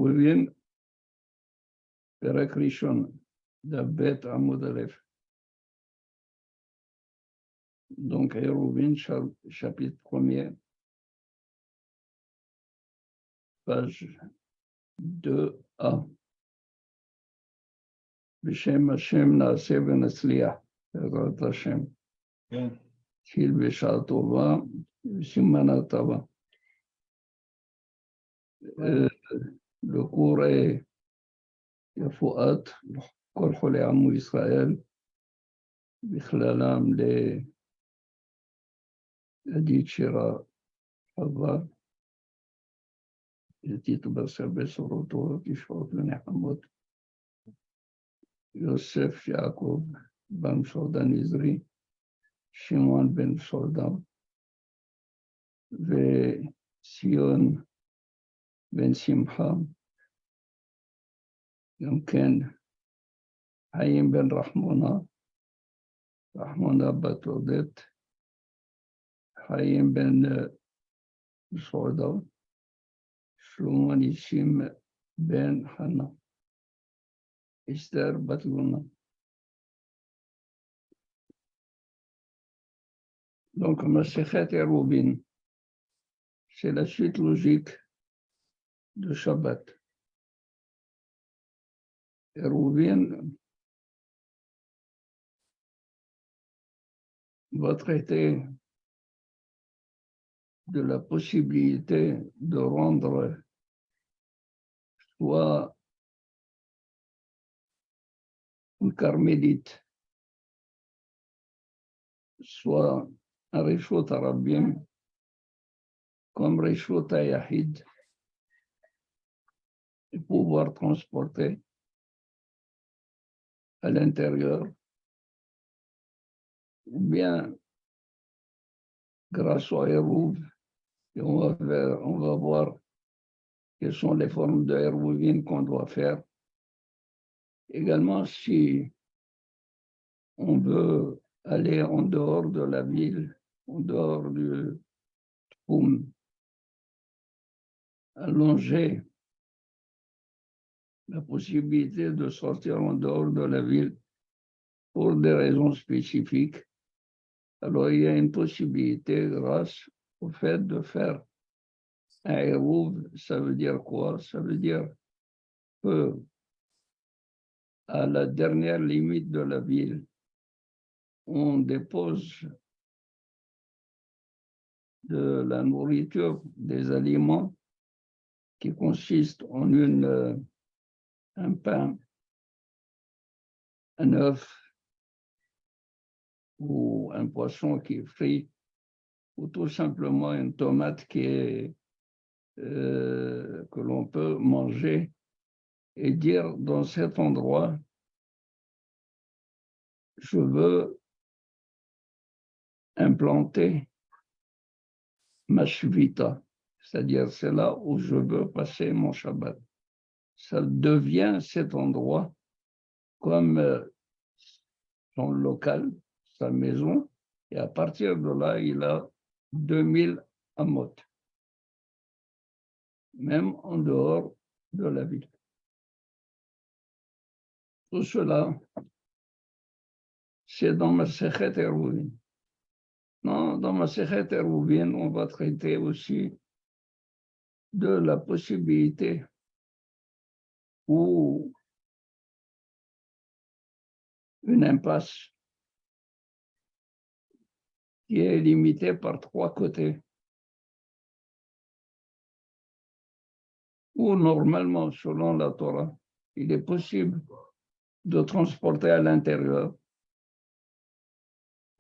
Eruvin, Perek Rishon, Dabbet Amud Aleph. Donc, Eruvin, chapitre 1er, page 2a. Bishem Hashem Naaseh V'Natzliach, Bezrat Hashem. Tchil B'Shah Tova, Simana Tova. Le cours est Yafuat, Kol Cholei Amu Israël, Bichlalam le Hadith Shira Hava, le titre Basar Soroto, Kishot V'Nechamot, Yosef Yaakov Ben Sordan Izri, Shimon Ben Sordan, וציון בן שמחה, גם כן חיים בן רחמונה בת עודד, חיים בן סעודה, שלמה ניסים בן חנה, אסתר בת לונה. Donc, Masechet Eruvin, c'est la suite logique de Shabbat. Eruvin va traiter de la possibilité de rendre soit une carmélite, soit un Rishot Arabim, comme Rishot Yahid, et pouvoir transporter à l'intérieur, ou bien grâce au Eruv, et on va voir quelles sont les formes de Eruvin qu'on doit faire. Également, si on veut aller en dehors de la ville, en dehors du Tchoum, allonger la possibilité de sortir en dehors de la ville pour des raisons spécifiques, alors il y a une possibilité grâce au fait de faire un Eruv. Ça veut dire quoi? Ça veut dire que à la dernière limite de la ville, on dépose de la nourriture, des aliments qui consistent en un pain, un œuf ou un poisson qui est frit, ou tout simplement une tomate qui est, que l'on peut manger et dire dans cet endroit, je veux implanter ma shvita, c'est-à-dire c'est là où je veux passer mon Shabbat. Ça devient cet endroit comme son local, sa maison, et à partir de là, il a 2000 amot, même en dehors de la ville. Tout cela, c'est dans Masechet Eruvin. Non, dans Masechet Eruvin, on va traiter aussi de la possibilité où une impasse qui est limitée par 3 côtés, où normalement, selon la Torah, il est possible de transporter à l'intérieur.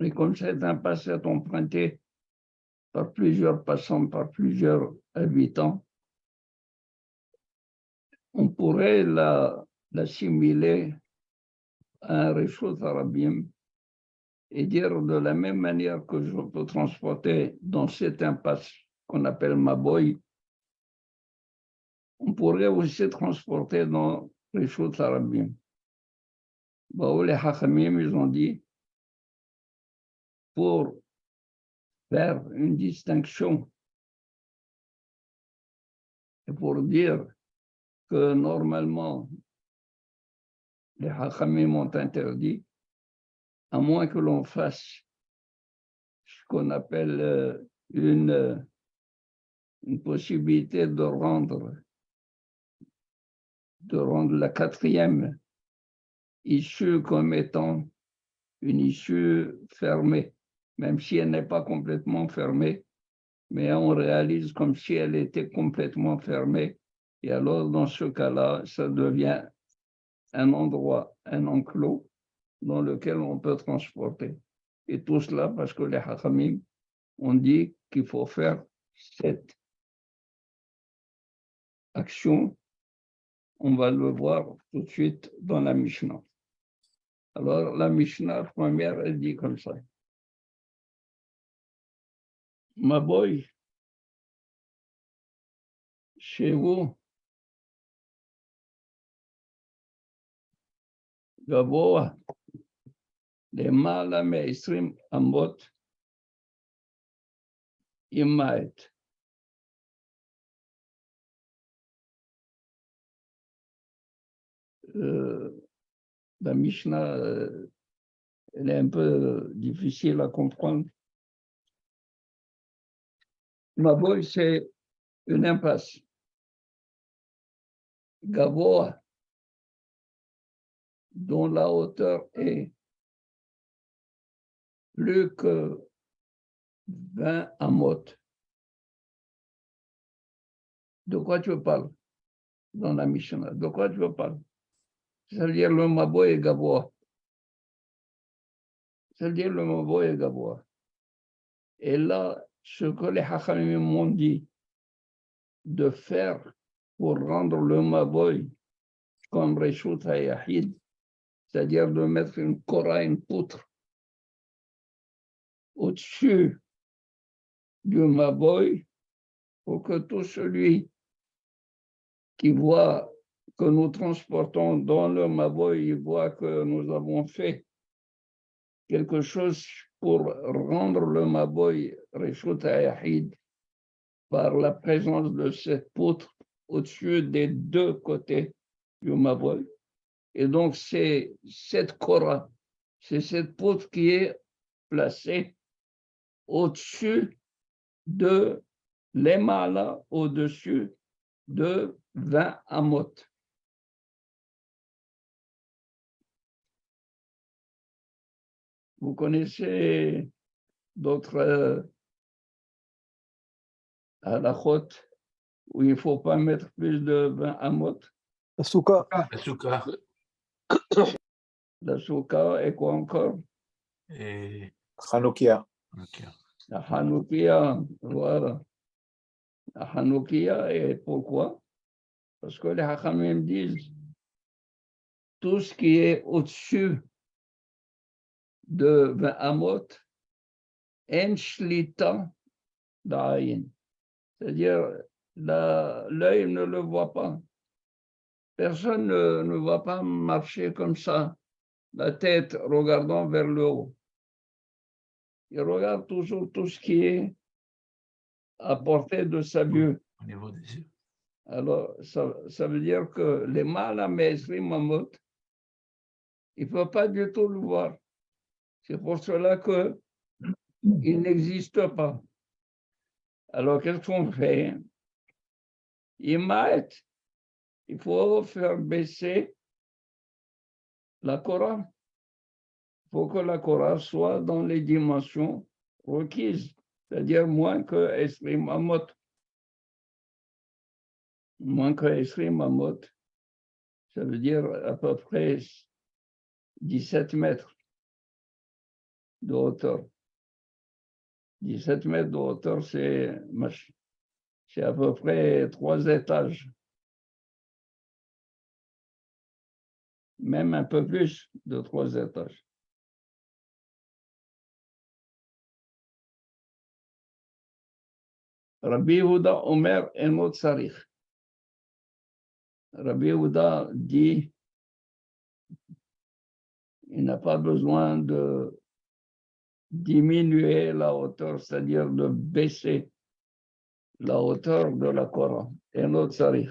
Et comme cette impasse est empruntée par plusieurs passants, par plusieurs habitants, on pourrait l'assimiler à un Rishot Arabim et dire de la même manière que je peux transporter dans cette impasse qu'on appelle Maboy, on pourrait aussi transporter dans Rishot Arabim. Les Hachamim, ils ont dit, pour faire une distinction et pour dire que normalement, les Hachamim ont interdit, à moins que l'on fasse ce qu'on appelle une possibilité de rendre la quatrième issue comme étant une issue fermée, même si elle n'est pas complètement fermée, mais on réalise comme si elle était complètement fermée. Et alors, dans ce cas-là, ça devient un endroit, un enclos dans lequel on peut transporter. Et tout cela parce que les Hachamim ont dit qu'il faut faire cette action. On va le voir tout de suite dans la Mishnah. Alors, la Mishnah première, elle dit comme ça. Maboy, chez vous, Gavoa, למעלה מ-20 אמות ימעט. La Mishnah, elle est un peu difficile à comprendre. Maboy, c'est une impasse. Gavoa, dont la hauteur est plus que 20 amot. De quoi tu parles dans la Mishnah? De quoi tu parles? C'est-à-dire le Maboy et Gavoa. C'est-à-dire le Maboy et Gavoa. Et là, ce que les Hachamim m'ont dit de faire pour rendre le Maboy comme Reshut HaYahid, c'est-à-dire de mettre une kora, une poutre, au-dessus du Maboy, pour que tout celui qui voit que nous transportons dans le Maboy, il voit que nous avons fait quelque chose pour rendre le Maboy Reshut HaYahid par la présence de cette poutre au-dessus des deux côtés du Maboy. Et donc, c'est cette kora, c'est cette poutre qui est placée au-dessus de l'Emala, au-dessus de 20 amot. Vous connaissez d'autres halachot où il ne faut pas mettre plus de 20 amot? La souka. La souka. La souka et quoi encore? Et... Hanoukia. La Hanoukia, voilà. La Hanoukia, et pourquoi? Parce que les Hachamim disent tout ce qui est au-dessus de 20 amot, en shlita d'Aïn. C'est-à-dire, l'œil ne le voit pas. Personne ne va pas marcher comme ça, la tête regardant vers le haut. Il regarde toujours tout ce qui est à portée de sa vue. Au niveau des yeux. Alors, ça veut dire que les mâles à Mesri Mamot, il ne peut pas du tout le voir. C'est pour cela qu'il n'existe pas. Alors, qu'est-ce qu'on fait? Il faut faire baisser la Korah. Il faut que la Korah soit dans les dimensions requises, c'est-à-dire moins que Esrim Amot. Moins que Esrim Amot, ça veut dire à peu près 17 mètres de hauteur. 17 mètres de hauteur, c'est à peu près 3 étages. Même un peu plus de 3 étages. Rabbi Yehuda Omer Enot Sarich. Rabbi Yehuda dit il n'a pas besoin de diminuer la hauteur, c'est-à-dire de baisser la hauteur de la Korah. Enot Sarich.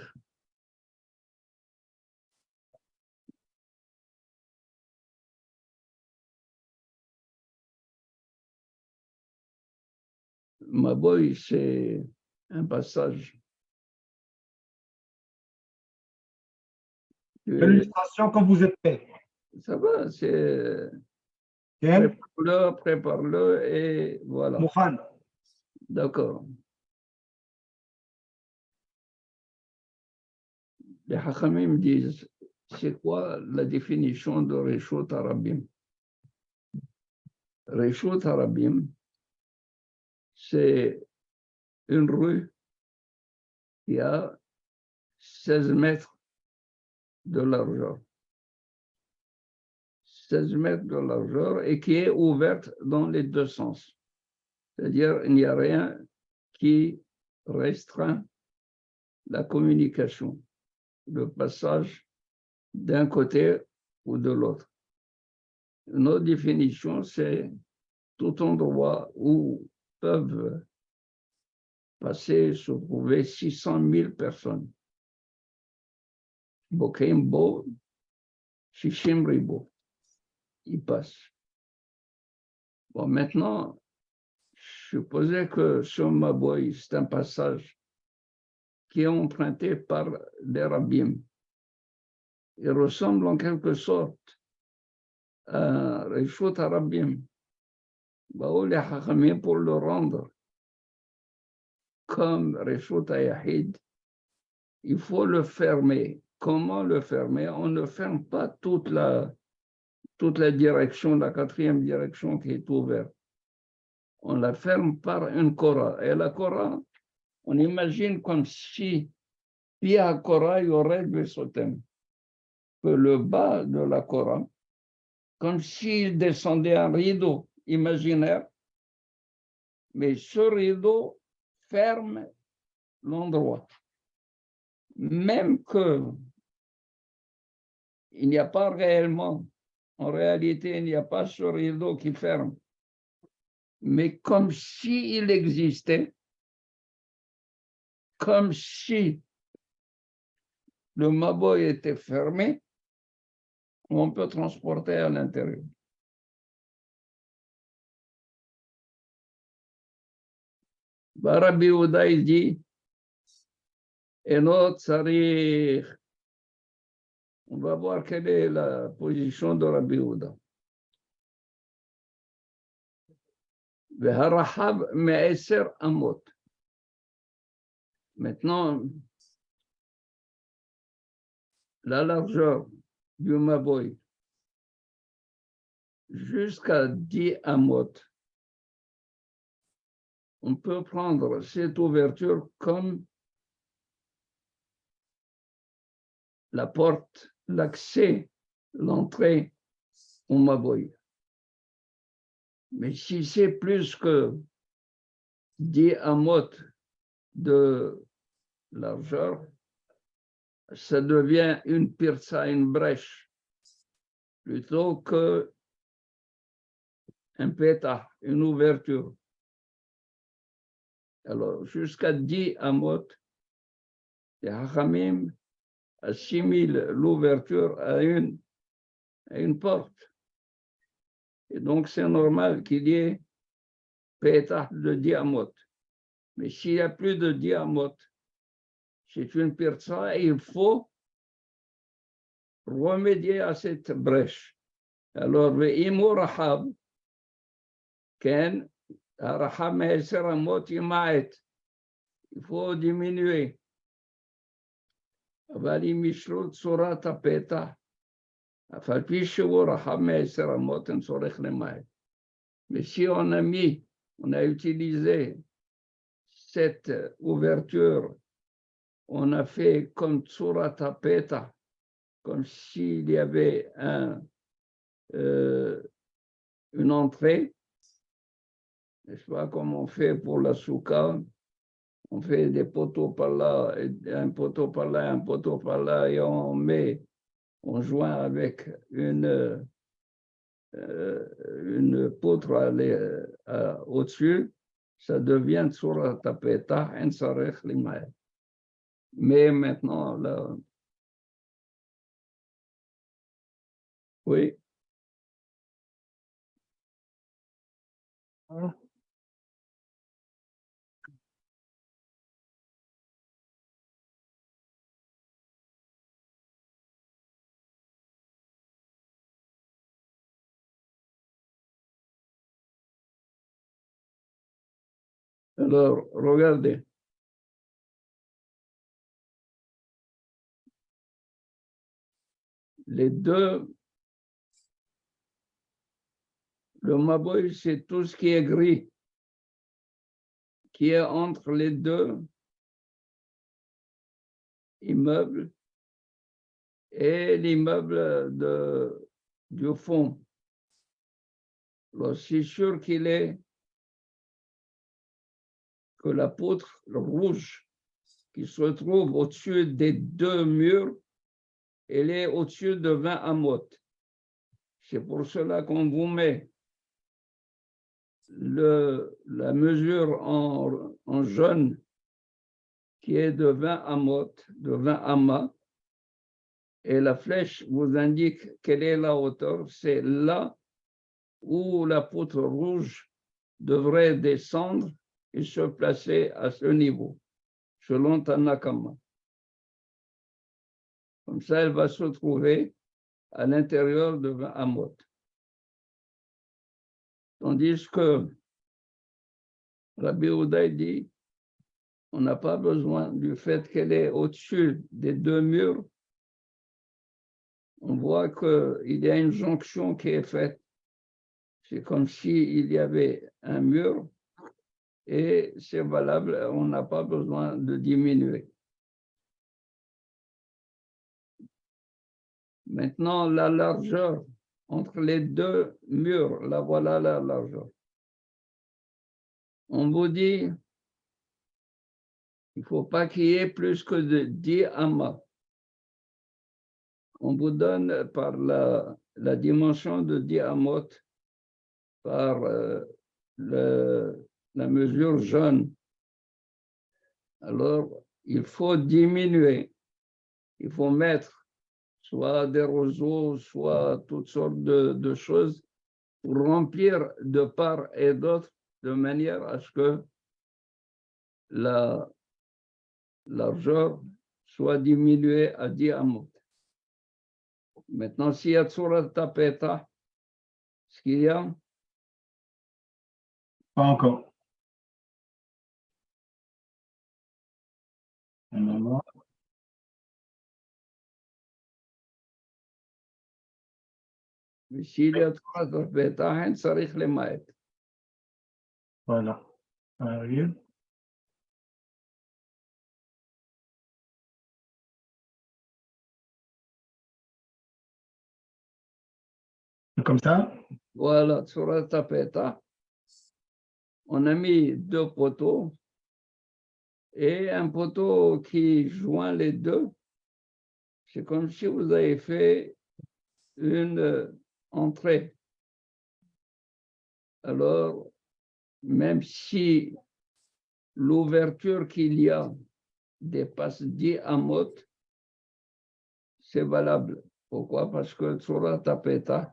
Maboy, c'est un passage. L'illustration quand vous êtes prêt. Ça va, c'est Quel prépare-le et voilà. Mohan. D'accord. Les Hachamim disent, c'est quoi la définition de Reshut Harabim? Reshut Harabim, c'est une rue qui a 16 mètres de largeur. 16 mètres de largeur et qui est ouverte dans les deux sens. C'est-à-dire, il n'y a rien qui restreint la communication, le passage d'un côté ou de l'autre. Une autre définition, c'est tout endroit où peuvent passer, se trouver 600 000 personnes. Bokim Bo, Shishim Ribo. Ils passent. Bon, maintenant, je supposais que sur Maboy, c'est un passage qui est emprunté par les rabbins. Il ressemble en quelque sorte à Reshut Harabim. Les Hachamim, pour le rendre comme Reshut Hayahid, il faut le fermer. Comment le fermer? On ne ferme pas toute la direction, la quatrième direction qui est ouverte. On la ferme par une Korah. Et la Korah, on imagine comme si, via Korah, il y aurait du Sotem. Que le bas de la Korah, comme s'il descendait un rideau imaginaire, mais ce rideau ferme l'endroit. Même que il n'y a pas réellement, en réalité, il n'y a pas ce rideau qui ferme, mais comme s'il existait, comme si le Maboy était fermé, on peut transporter à l'intérieur. Rabbi Yehuda, il dit, Enot Sarich. On va voir quelle est la position de Rabbi Yehuda. Veharahab me'eser amot. Maintenant, la largeur du Maboy jusqu'à 10 amot. On peut prendre cette ouverture comme la porte, l'accès, l'entrée au Maboy. Mais si c'est plus que 10 amot de largeur, ça devient une pirsa, une brèche, plutôt que un pétah, une ouverture. Alors, jusqu'à 10 amot, les Hachamim assimilent l'ouverture à une porte. Et donc, c'est normal qu'il y ait pétah de 10 amot. Mais s'il y a plus de 10 amot, c'est une pirsa et il faut remédier à cette brèche. Alors, il faut diminuer. Mais si on a utilisé cette ouverture, on a fait comme Tsurat Peta, comme s'il y avait une entrée, n'est-ce pas, comme on fait pour la soukha, on fait des poteaux par là, un poteau par là, un poteau par là, et on joint avec une poutre au-dessus, ça devient Tsurat Peta, en Sarech Limaï. Mais maintenant, là, oui. Alors, regardez. Les deux, le maboy, c'est tout ce qui est gris, qui est entre les deux immeubles et l'immeuble du fond. Alors, c'est sûr qu'il est que la poutre rouge qui se trouve au-dessus des deux murs, elle est au-dessus de 20 amotes. C'est pour cela qu'on vous met la mesure en jaune qui est de 20 amotes, de 20 amas, et la flèche vous indique quelle est la hauteur. C'est là où la poutre rouge devrait descendre et se placer à ce niveau, selon Tanakama. Comme ça, elle va se trouver à l'intérieur de 20 amot. Tandis que Rabbi Yehuda dit, on n'a pas besoin du fait qu'elle est au-dessus des deux murs. On voit qu'il y a une jonction qui est faite. C'est comme s'il y avait un mur et c'est valable, on n'a pas besoin de diminuer. Maintenant, la largeur entre les deux murs, là voilà la largeur. On vous dit, il ne faut pas qu'il y ait plus que de 10 amas. On vous donne par la dimension de 10 amot, par la mesure jaune. Alors, il faut diminuer. Il faut mettre soit des roseaux, soit toutes sortes de choses pour remplir de part et d'autre de manière à ce que la largeur soit diminuée à 10 amot. Maintenant, s'il y a Tsurat Tapeta, ce qu'il y a? Pas encore. S'il y a Tsurat Tapeta, hein, Sarich le Maet. Voilà. Arrive. Comme ça? Voilà, Tsurat Tapeta. On a mis deux poteaux et un poteau qui joint les deux. C'est comme si vous avez fait une entrée. Alors, même si l'ouverture qu'il y a dépasse 10 amot, c'est valable. Pourquoi? Parce que Tsurat Tapeta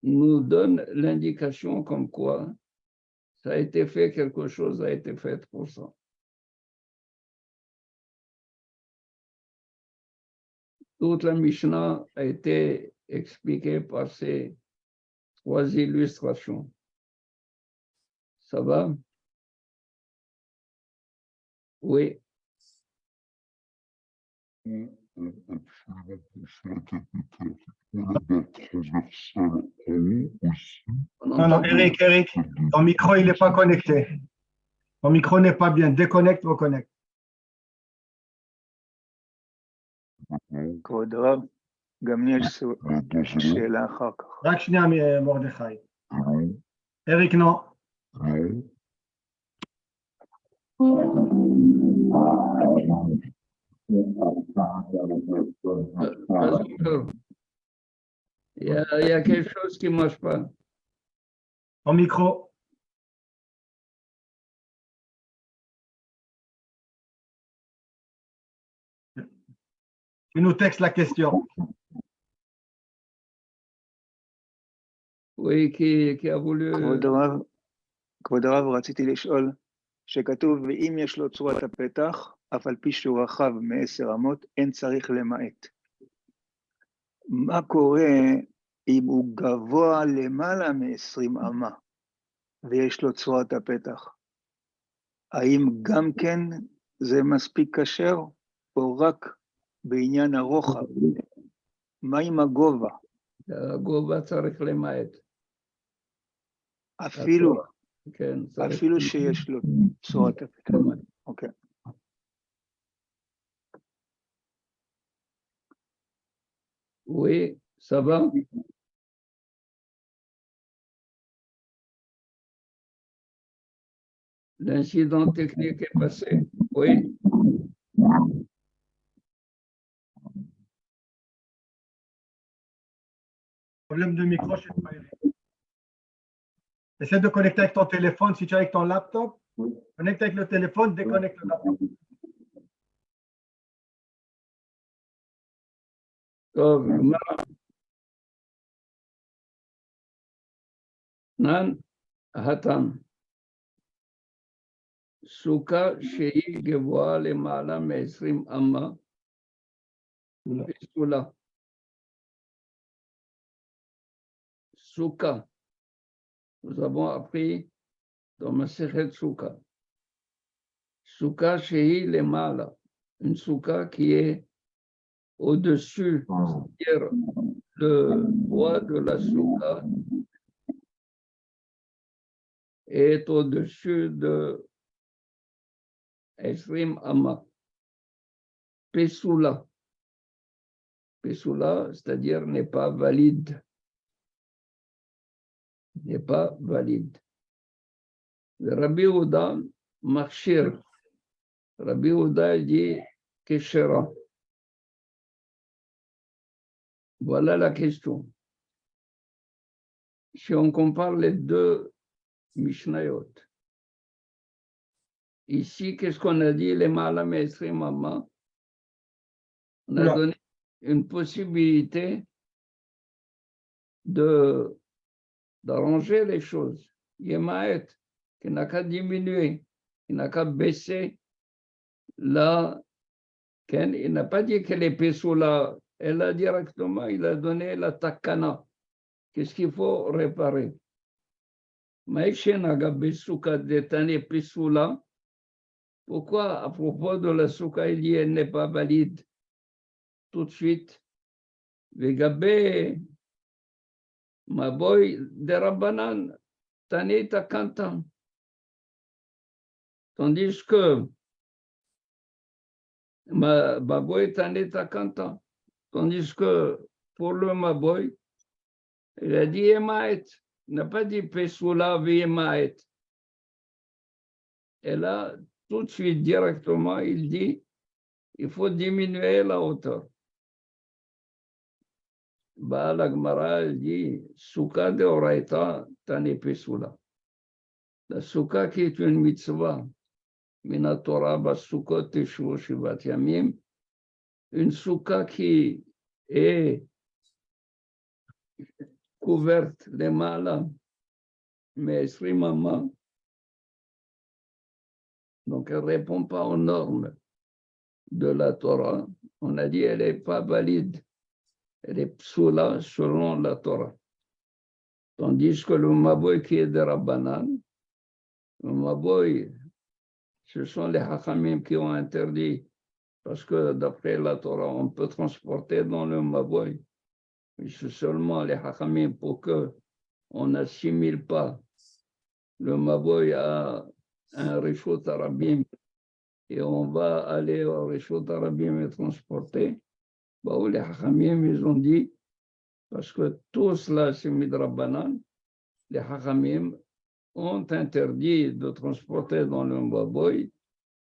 nous donne l'indication comme quoi ça a été fait, quelque chose a été fait pour ça. Toute la Mishnah a été expliquée par ces trois illustrations. Ça va? Oui. Non, Eric, ton micro, il n'est pas connecté. Ton micro n'est pas bien. Déconnecte, reconnecte. כבוד הרב, גם לי יש שאלה אחר כך. רק שנייה, מרדכי. אריק, נו. Il y a quelque chose qui ne marche pas. Ton micro. Tu nous textes la question. Oui, qui a voulu... כבוד הרב, רציתי לשאול, שכתוב, ואם יש לו צורת הפתח, אף על פי שהוא רחב מ10 אמות, אין צריך למעט. מה קורה אם הוא גבוה למעלה מ20 אמה, ויש לו צורת הפתח? האם גם כן זה מספיק כשר, או רק בעניין הרוחב? מה עם הגובה? הגובה צריך למעט. אפילו, כן, צריך אפילו שיש לו צורת הפתח. למעט. אוקיי. Oui, ça va? L'incident technique est passé. Oui, Problème de micro, je sais pas. Essaie de connecter avec ton téléphone. Si tu es avec ton laptop, connecte avec le téléphone, déconnecte le laptop. טוב, גמרא. נן התם. סוכה שהיא גבוהה למעלה מ-20 אמה, פסולה. סוכה. Nous avons appris dans Masechet Souka. Souka shehi lemala. Une souka qui est au-dessus, c'est-à-dire le poids de la souka est au-dessus de Esrim Amma. Pesula. Pesula, c'est-à-dire n'est pas valide. N'est pas valide. Le Rabbi Ouda Marchir. Rabbi Ouda dit Keshera. Voilà la question. Si on compare les deux Mishnayot, ici, qu'est-ce qu'on a dit? Les Malam et Mama. On a donné une possibilité d'arranger les choses. Yemaet, qui n'a qu'à diminuer, qui n'a qu'à baisser là. Il n'a pas dit qu'elle est Pessoula. Elle a directement, il a donné la takana. Qu'est-ce qu'il faut réparer? Maïchenaga Besouka détané Pessoula. Pourquoi, à propos de la souka, il dit elle n'est pas valide tout de suite? Vegabé, ma boy de Rabbanan, Tani Takanta. Tandis que ma boy Tani Takanta. Tandis que pour le Maboy, il a dit Emaet. Il n'a pas dit Pessoula Emaet. Et là, tout de suite, directement, il dit il faut diminuer la hauteur. La Gemara dit Souka de Oraita Tani Pessoula. La Souka qui est une mitzvah, Minatora Basukot Teshuo Shivat Yamim, une Souka qui est couverte les malas, mais Srimama, donc elle ne répond pas aux normes de la Torah. On a dit elle n'est pas valide, elle est psoula selon la Torah. Tandis que le Maboy qui est de Rabbanan, le Maboy, ce sont les Hachamim qui ont interdit, parce que d'après la Torah, on peut transporter dans le Maboy. Mais c'est seulement les Hachamim pour qu'on n'assimile pas le Maboy à un Rishot Arabim et on va aller au Rishot Arabim et transporter. Bah, les Hachamim, ils ont dit, parce que tout cela, c'est Midrabanan, les Hachamim ont interdit de transporter dans le Maboy.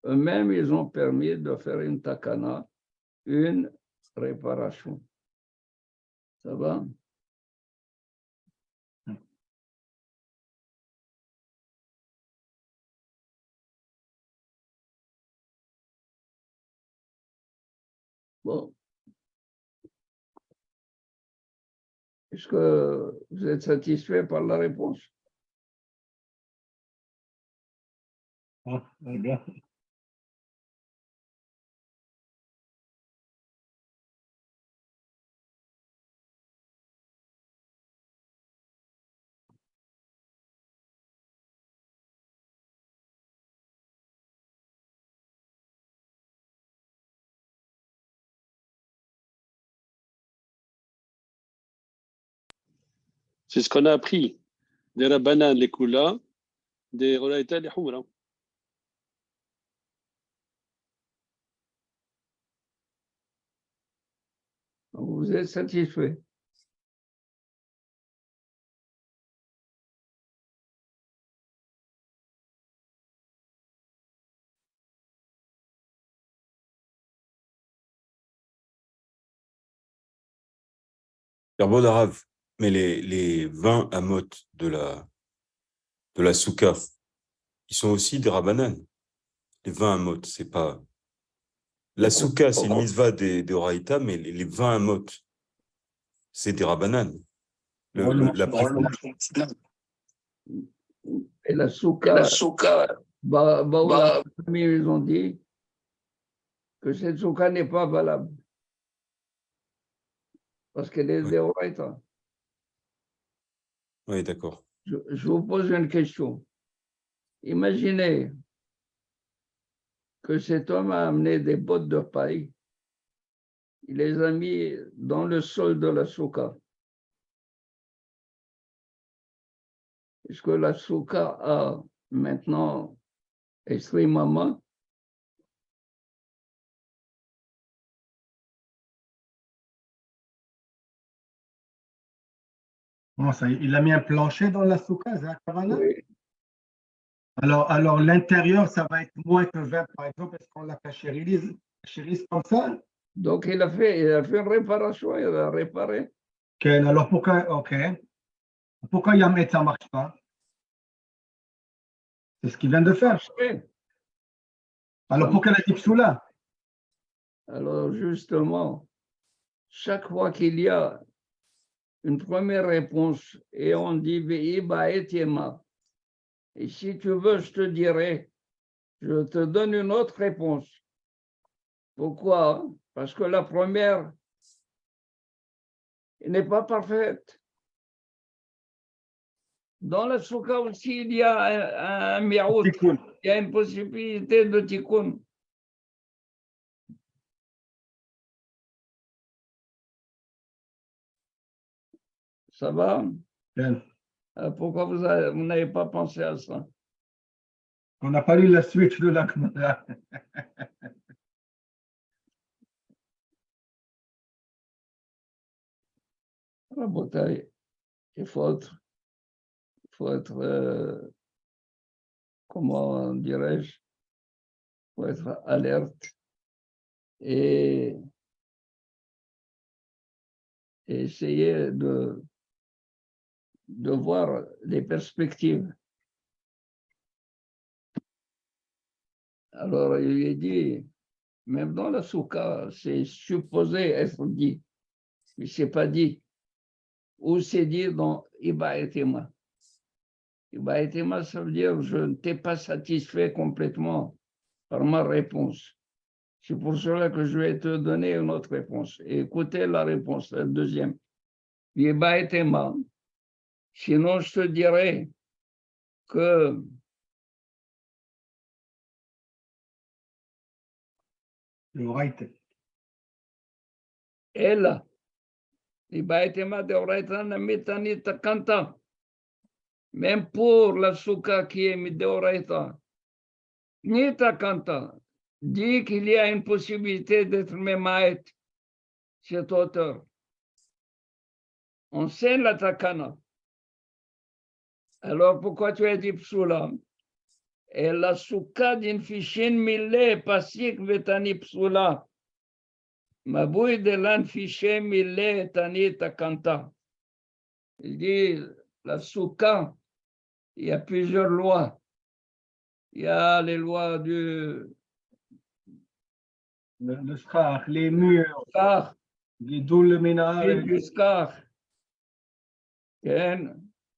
Eux-mêmes, ils ont permis de faire une takana, une réparation. Ça va? Bon. Est-ce que vous êtes satisfait par la réponse? Ah, bien. C'est ce qu'on a appris. Des Rabbanan, les Kula, des Roraïta, les Humra. Vous êtes satisfait? Carbone arabe. Mais les 20 amot de la souka, ils sont aussi des Rabbanan. Les 20 amot, c'est pas. La souka, c'est une mitzvah des Oraïta, mais les 20 amot, c'est des Rabbanan. Et la souka, ils ont dit que cette souka n'est pas valable. Parce qu'elle est des Oraïta. Oui, d'accord. Je vous pose une question. Imaginez que cet homme a amené des bottes de paille. Il les a mis dans le sol de la souka. Est-ce que la souka a maintenant extrêmement? Bon, ça, il a mis un plancher dans la souka, Zakavana. Oui. Alors l'intérieur, ça va être moins que 20, par exemple, est-ce qu'on la cachérise comme ça? Donc, il a fait une réparation, il a réparé. Ok, alors pourquoi Yamet, ça ne marche pas? C'est ce qu'il vient de faire. Oui. Alors pourquoi la dit Psoula? Alors, justement, chaque fois qu'il y a une première réponse et on dit Ve'iba et Yema, et si tu veux, je te dirai, je te donne une autre réponse. Pourquoi? Parce que la première n'est pas parfaite. Dans la souka aussi, il y a un miaout, il y a une possibilité de tikkun. Ça va? Bien. Pourquoi vous n'avez pas pensé à ça? On n'a pas lu la suite de la Gemara. La bataille, il faut être comment dirais-je, il faut être alerte et essayer de voir les perspectives. Alors, il lui a dit, même dans la soukha, c'est supposé être dit, mais ce n'est pas dit. Ou c'est dit dans Iba et Tema. Iba et Tema, ça veut dire je ne t'ai pas satisfait complètement par ma réponse. C'est pour cela que je vais te donner une autre réponse. Et écoutez la réponse, la deuxième. Iba et Tema. Sinon, je te dirais que Le right. elle, même pour la souka qui est Mideoraita, Nita Kanta dit qu'il y a une possibilité d'être Memaet, cet auteur. On sait la Takana. Alors pourquoi tu as dit Psula? Et la souka d'Infishin Mille Pasik Vetani Psula. Mabouy de l'Anfishin Mille Tani Takanta. Il dit la souka, il y a plusieurs lois. Il y a les lois du Le schach, les murs, Skar, le ménage. du Skar.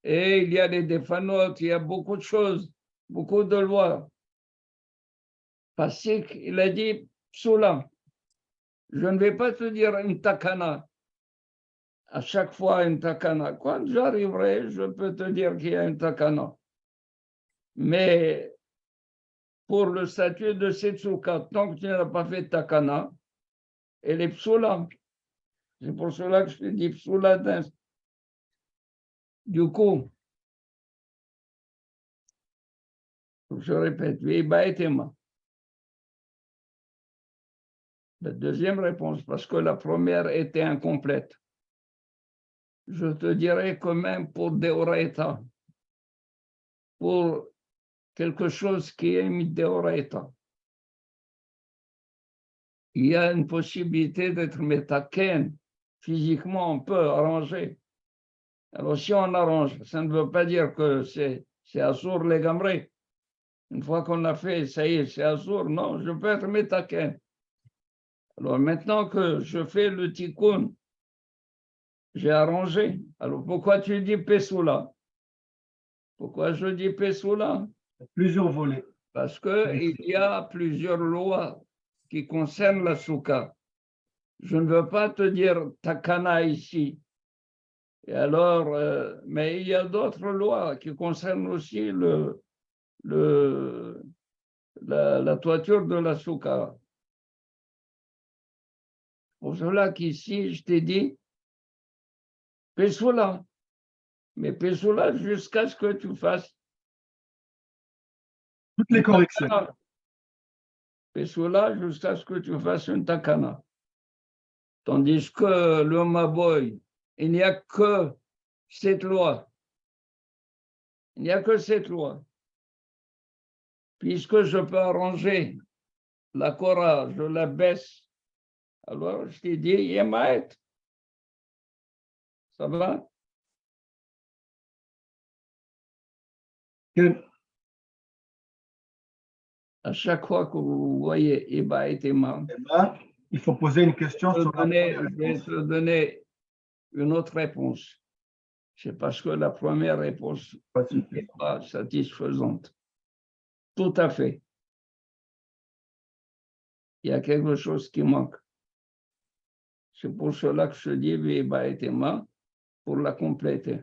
Et il y a les défanotes, il y a beaucoup de choses, beaucoup de lois. Pasik, il a dit Psula. Je ne vais pas te dire une takana. À chaque fois une takana. Quand j'arriverai, je peux te dire qu'il y a une takana. Mais pour le statut de Setsuka, tant que tu n'as pas fait takana, elle est psula. C'est pour cela que je te dis psula. Du coup, je répète, Vibaetema. La deuxième réponse, parce que la première était incomplète. Je te dirais quand même pour Deoraita, pour quelque chose qui est Deoraita. Il y a une possibilité d'être métaken. Physiquement, on peut arranger. Alors, si on arrange, ça ne veut pas dire que c'est assour les gamrés. Une fois qu'on a fait, ça y est, c'est assour. Non, je peux être métaken. Alors, maintenant que je fais le tikkun, j'ai arrangé. Alors, pourquoi tu dis Pessoula? Pourquoi je dis Pessoula? Plusieurs volets. Parce qu'il y a plusieurs lois qui concernent la soukha. Je ne veux pas te dire takana ici. Et alors, mais il y a d'autres lois qui concernent aussi la toiture de la soukha. Pour cela qu'ici, je t'ai dit Pessoula. Mais Pessoula jusqu'à ce que tu fasses Toutes les corrections. Pessoula jusqu'à ce que tu fasses une takana. Tandis que le Maboy, il n'y a que cette loi. Il n'y a que cette loi. Puisque je peux arranger la Korah, je la baisse. Alors, je t'ai dit, Yemaet. Ça va? À chaque fois que vous voyez Eba et Tema, Il faut poser une question je sur la vais te donner une autre réponse. C'est parce que la première réponse n'est pas satisfaisante. Tout à fait. Il y a quelque chose qui manque. C'est pour cela que je dis Eba et Tema pour la compléter.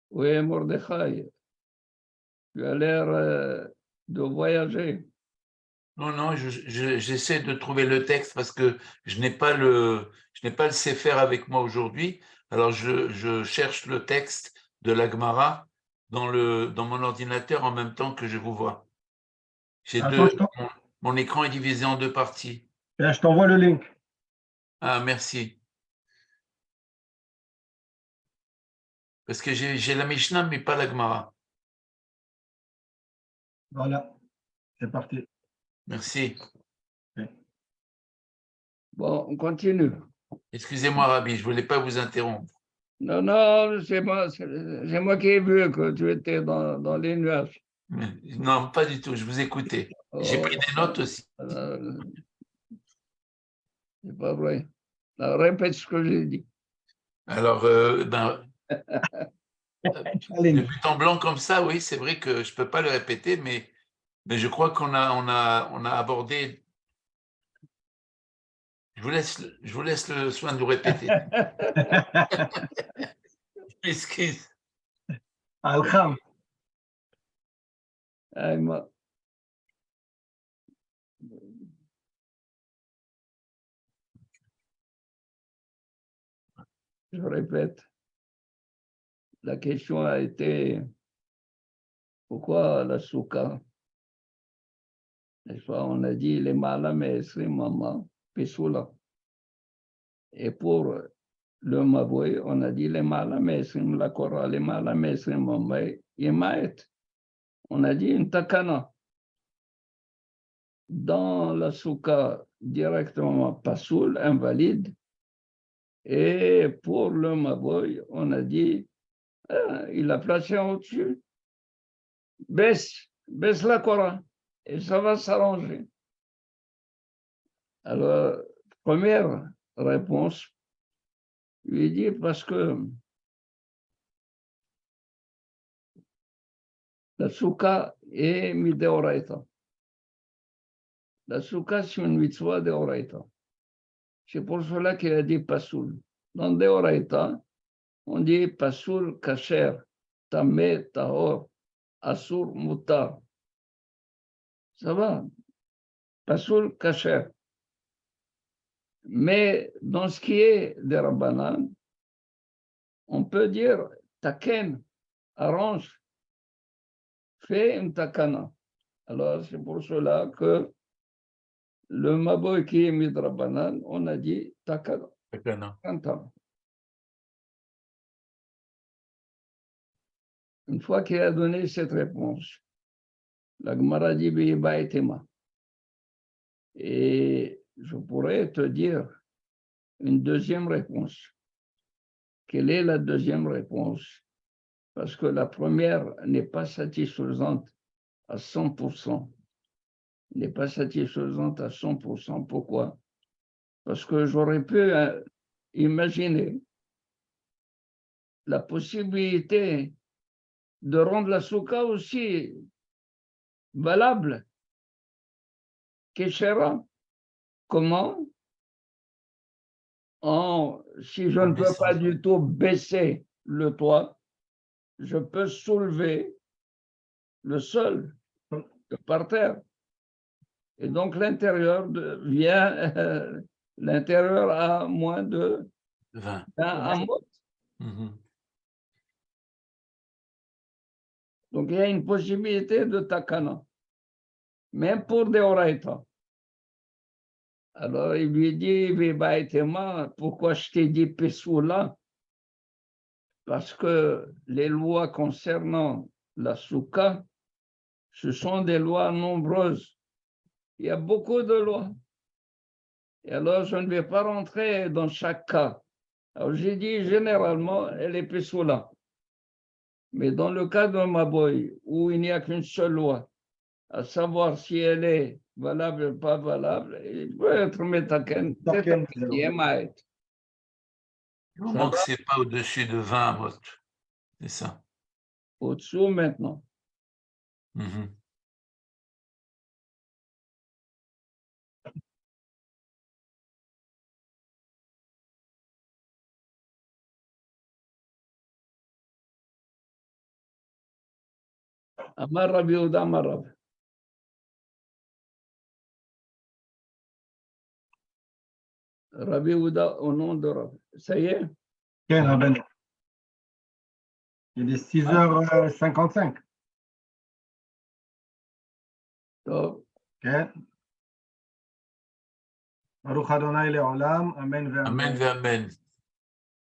Oui, Mordechai, tu as l'air de voyager. Non, non, j'essaie de trouver le texte parce que je n'ai pas le Sefer avec moi aujourd'hui. Alors, je cherche le texte de la Gemara dans mon ordinateur en même temps que je vous vois. Mon écran est divisé en deux parties. Je t'envoie le link. Ah, merci. Parce que j'ai la Mishnah, mais pas la Gemara. Voilà, c'est parti. Merci. Bon, on continue. Excusez-moi, Rabbi, je ne voulais pas vous interrompre. Non, non, c'est moi qui ai vu que tu étais dans les nuages. Non, pas du tout, je vous écoutais. J'ai pris des notes aussi. C'est pas vrai. Alors, répète ce que j'ai dit. Alors, le but en blanc comme ça, oui, c'est vrai que je ne peux pas le répéter, mais je crois qu'on a abordé. Je vous laisse le soin de vous répéter. Excuse. Alkham. Je répète, la question a été pourquoi la soukha? On a dit les malam et maman, Pessoula. Et pour le Maboy, on a dit les malam et la Korah, les malam et maman, Yemaet. On a dit une takana. Dans la soukha, directement Passoul, invalide. Et pour le Maboy, on a dit, il a placé en dessus. Baisse la Korah. Et ça va s'arranger. Alors, première réponse, lui dit parce que la soukha est mideoraita. La soukha, c'est une mitzvah deoraita. C'est pour cela qu'il a dit pasoul. Dans deoraita, on dit pasoul kasher, tameh, tahor, asur, mutar. Ça va. Pasoul kasher. Mais dans ce qui est des Rabbanan, on peut dire taken, arrange, fais une takana. Alors, c'est pour cela que le maboy qui est mis de Rabbanan, on a dit takana. Une fois qu'il a donné cette réponse, la Gemara dit Biba et Tema. Et je pourrais te dire une deuxième réponse. Quelle est la deuxième réponse? Parce que la première n'est pas satisfaisante à 100%. N'est pas satisfaisante à 100%. Pourquoi? Parce que j'aurais pu imaginer la possibilité de rendre la soukha aussi valable qu'Eshera. Comment? Si je ne peux pas du tout baisser le toit, je peux soulever le sol de par terre. Et donc l'intérieur devient, l'intérieur a moins de 20. amot. Donc il y a une possibilité de takana, même pour des oraïtas. Alors il lui dit, pourquoi je t'ai dit Pessoula? Parce que les lois concernant la soukha, ce sont des lois nombreuses. Il y a beaucoup de lois. Et alors, je ne vais pas rentrer dans chaque cas. Alors, j'ai dit, généralement, elle est Pessoula. Mais dans le cas de Maboy, où il n'y a qu'une seule loi, à savoir si elle est valable ou pas valable, il peut être Metaken. Donc, c'est pas au-dessus de 20 amot. C'est ça. Au-dessous maintenant. Amar Rabbi Yehuda Amar Rav. Rabbi Yehuda au nom de Rav. Ça y est? Ken Rabbeinu. Il est 6h55. טוב. כן. ברוך אדוני לעולם, אמן ואמן. Amen, amen.